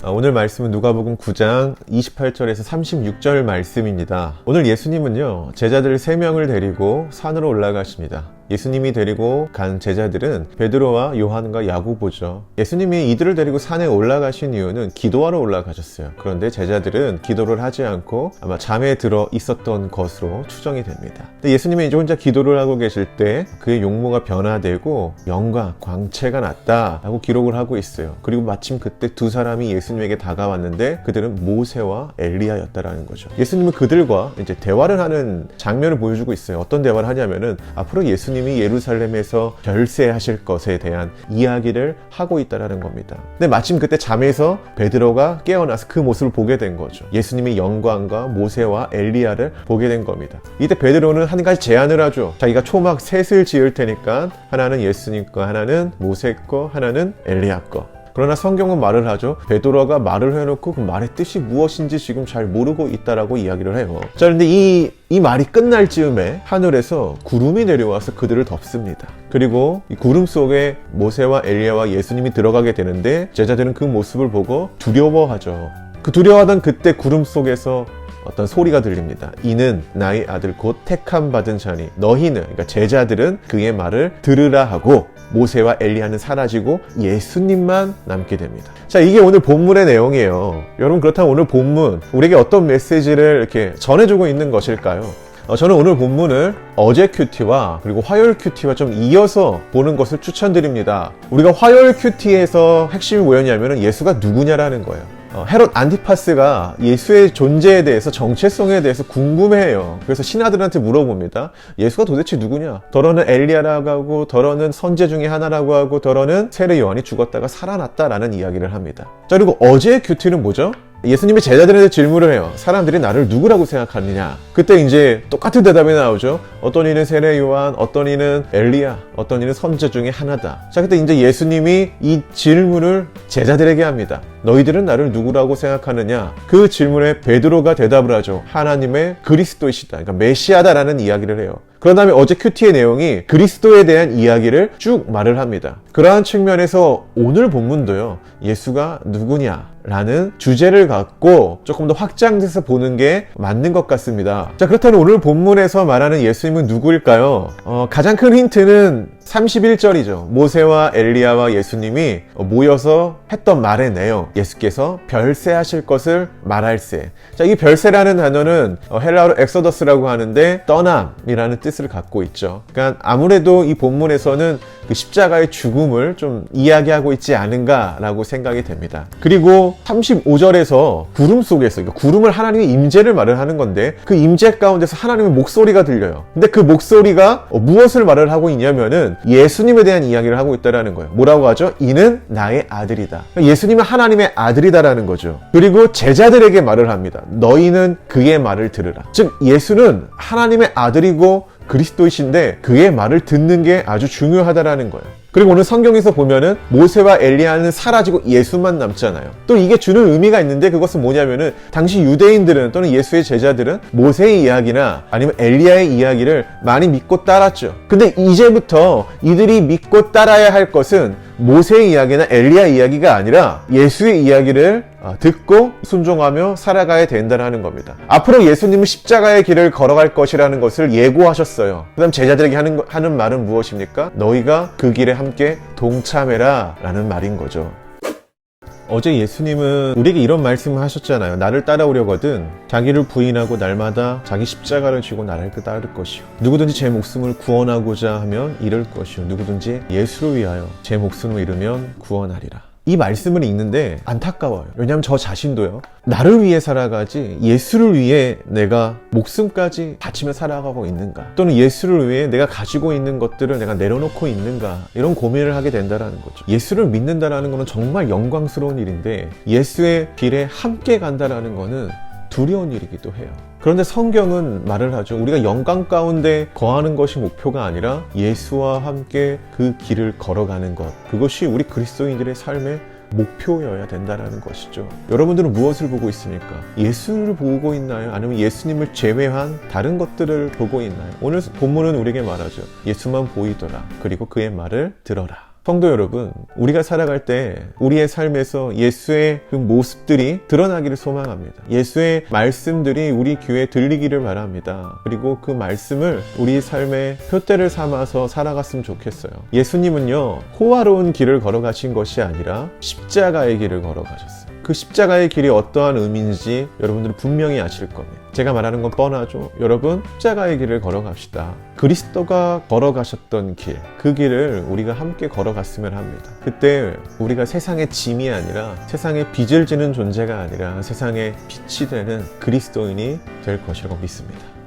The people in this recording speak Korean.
오늘 말씀은 누가복음 9장 28절에서 36절 말씀입니다. 오늘 예수님은요, 제자들 3명을 데리고 산으로 올라가십니다. 예수님이 데리고 간 제자들은 베드로와 요한과 야고보죠. 예수님이 이들을 데리고 산에 올라가신 이유는 기도하러 올라가셨어요. 그런데 제자들은 기도를 하지 않고 아마 잠에 들어 있었던 것으로 추정이 됩니다. 근데 예수님이 이제 혼자 기도를 하고 계실 때 그의 용모가 변화되고 영광, 광채가 났다라고 기록을 하고 있어요. 그리고 마침 그때 두 사람이 예수님에게 다가왔는데 그들은 모세와 엘리야였다라는 거죠. 예수님은 그들과 이제 대화를 하는 장면을 보여주고 있어요. 어떤 대화를 하냐면은 앞으로 예수님이 예루살렘에서 별세하실 것에 대한 이야기를 하고 있다라는 겁니다. 근데 마침 그때 잠에서 베드로가 깨어나서 그 모습을 보게 된 거죠. 예수님의 영광과 모세와 엘리야를 보게 된 겁니다. 이때 베드로는 한 가지 제안을 하죠. 자기가 초막 셋을 지을 테니까 하나는 예수님 거, 하나는 모세 거, 하나는 엘리야 거. 그러나 성경은 말을 하죠. 베드로가 말을 해놓고 그 말의 뜻이 무엇인지 지금 잘 모르고 있다라고 이야기를 해요. 자, 그런데 이 말이 끝날 즈음에 하늘에서 구름이 내려와서 그들을 덮습니다. 그리고 이 구름 속에 모세와 엘리야와 예수님이 들어가게 되는데 제자들은 그 모습을 보고 두려워하죠. 그 두려워하던 그때 구름 속에서 어떤 소리가 들립니다. 이는 나의 아들 곧 택함 받은 자니 너희는, 그러니까 제자들은 그의 말을 들으라 하고 모세와 엘리야는 사라지고 예수님만 남게 됩니다. 자, 이게 오늘 본문의 내용이에요. 여러분, 그렇다면 오늘 본문 우리에게 어떤 메시지를 이렇게 전해주고 있는 것일까요? 저는 오늘 본문을 어제 큐티와 그리고 화요일 큐티와 좀 이어서 보는 것을 추천드립니다. 우리가 화요일 큐티에서 핵심이 뭐였냐면 예수가 누구냐라는 거예요. 헤롯 안티파스가 예수의 존재에 대해서, 정체성에 대해서 궁금해해요. 그래서 신하들한테 물어봅니다. 예수가 도대체 누구냐? 더러는 엘리야라고 하고, 더러는 선제 중에 하나라고 하고, 더러는 세례 요한이 죽었다가 살아났다라는 이야기를 합니다. 자, 그리고 어제의 큐티는 뭐죠? 예수님이 제자들한테 질문을 해요. 사람들이 나를 누구라고 생각하느냐? 그때 이제 똑같은 대답이 나오죠. 어떤 이는 세례 요한, 어떤 이는 엘리야, 어떤 이는 선지자 중에 하나다. 자, 그때 이제 예수님이 이 질문을 제자들에게 합니다. 너희들은 나를 누구라고 생각하느냐? 그 질문에 베드로가 대답을 하죠. 하나님의 그리스도이시다. 그러니까 메시아다라는 이야기를 해요. 그런 다음에 어제 큐티의 내용이 그리스도에 대한 이야기를 쭉 말을 합니다. 그러한 측면에서 오늘 본문도요, 예수가 누구냐라는 주제를 갖고 조금 더 확장돼서 보는 게 맞는 것 같습니다. 자, 그렇다면 오늘 본문에서 말하는 예수님은 누구일까요? 가장 큰 힌트는 31절이죠. 모세와 엘리야와 예수님이 모여서 했던 말의 내용. 예수께서 별세하실 것을 말할세. 자, 이 별세라는 단어는 헬라어로 엑소더스라고 하는데 떠남이라는 뜻을 갖고 있죠. 그러니까 아무래도 이 본문에서는 그 십자가의 죽음을 좀 이야기하고 있지 않은가라고 생각이 됩니다. 그리고 35절에서 구름 속에서, 그러니까 구름을 하나님의 임재를 말을 하는 건데 그 임재 가운데서 하나님의 목소리가 들려요. 근데 그 목소리가 무엇을 말을 하고 있냐면은 예수님에 대한 이야기를 하고 있다라는 거예요. 뭐라고 하죠? 이는 나의 아들이다. 예수님은 하나님의 아들이다라는 거죠. 그리고 제자들에게 말을 합니다. 너희는 그의 말을 들으라. 즉 예수는 하나님의 아들이고 그리스도이신데 그의 말을 듣는 게 아주 중요하다라는 거예요. 그리고 오늘 성경에서 보면은 모세와 엘리야는 사라지고 예수만 남잖아요. 또 이게 주는 의미가 있는데 그것은 뭐냐면은 당시 유대인들은 또는 예수의 제자들은 모세의 이야기나 아니면 엘리야의 이야기를 많이 믿고 따랐죠. 근데 이제부터 이들이 믿고 따라야 할 것은 모세의 이야기나 엘리야 이야기가 아니라 예수의 이야기를 듣고 순종하며 살아가야 된다는 겁니다. 앞으로 예수님은 십자가의 길을 걸어갈 것이라는 것을 예고하셨어요. 그 다음 제자들에게 하는 말은 무엇입니까? 너희가 그 길에 함께 동참해라 라는 말인 거죠. 어제 예수님은 우리에게 이런 말씀을 하셨잖아요. 나를 따라오려거든 자기를 부인하고 날마다 자기 십자가를 쥐고 나를 따를 것이요. 누구든지 제 목숨을 구원하고자 하면 잃을 것이요. 누구든지 예수를 위하여 제 목숨을 잃으면 구원하리라. 이 말씀을 읽는데 안타까워요. 왜냐하면 저 자신도요, 나를 위해 살아가지 예수를 위해 내가 목숨까지 바치며 살아가고 있는가, 또는 예수를 위해 내가 가지고 있는 것들을 내가 내려놓고 있는가, 이런 고민을 하게 된다는 거죠. 예수를 믿는다는 것은 정말 영광스러운 일인데 예수의 길에 함께 간다는 것은 두려운 일이기도 해요. 그런데 성경은 말을 하죠. 우리가 영광 가운데 거하는 것이 목표가 아니라 예수와 함께 그 길을 걸어가는 것, 그것이 우리 그리스도인들의 삶의 목표여야 된다는 것이죠. 여러분들은 무엇을 보고 있습니까? 예수를 보고 있나요? 아니면 예수님을 제외한 다른 것들을 보고 있나요? 오늘 본문은 우리에게 말하죠. 예수만 보이더라. 그리고 그의 말을 들어라. 성도 여러분, 우리가 살아갈 때 우리의 삶에서 예수의 그 모습들이 드러나기를 소망합니다. 예수의 말씀들이 우리 귀에 들리기를 바랍니다. 그리고 그 말씀을 우리 삶의 표대를 삼아서 살아갔으면 좋겠어요. 예수님은요, 호화로운 길을 걸어가신 것이 아니라 십자가의 길을 걸어가셨어요. 그 십자가의 길이 어떠한 의미인지 여러분들은 분명히 아실 겁니다. 제가 말하는 건 뻔하죠. 여러분, 십자가의 길을 걸어갑시다. 그리스도가 걸어가셨던 길, 그 길을 우리가 함께 걸어갔으면 합니다. 그때 우리가 세상의 짐이 아니라, 세상에 빚을 지는 존재가 아니라 세상의 빛이 되는 그리스도인이 될 것이라고 믿습니다.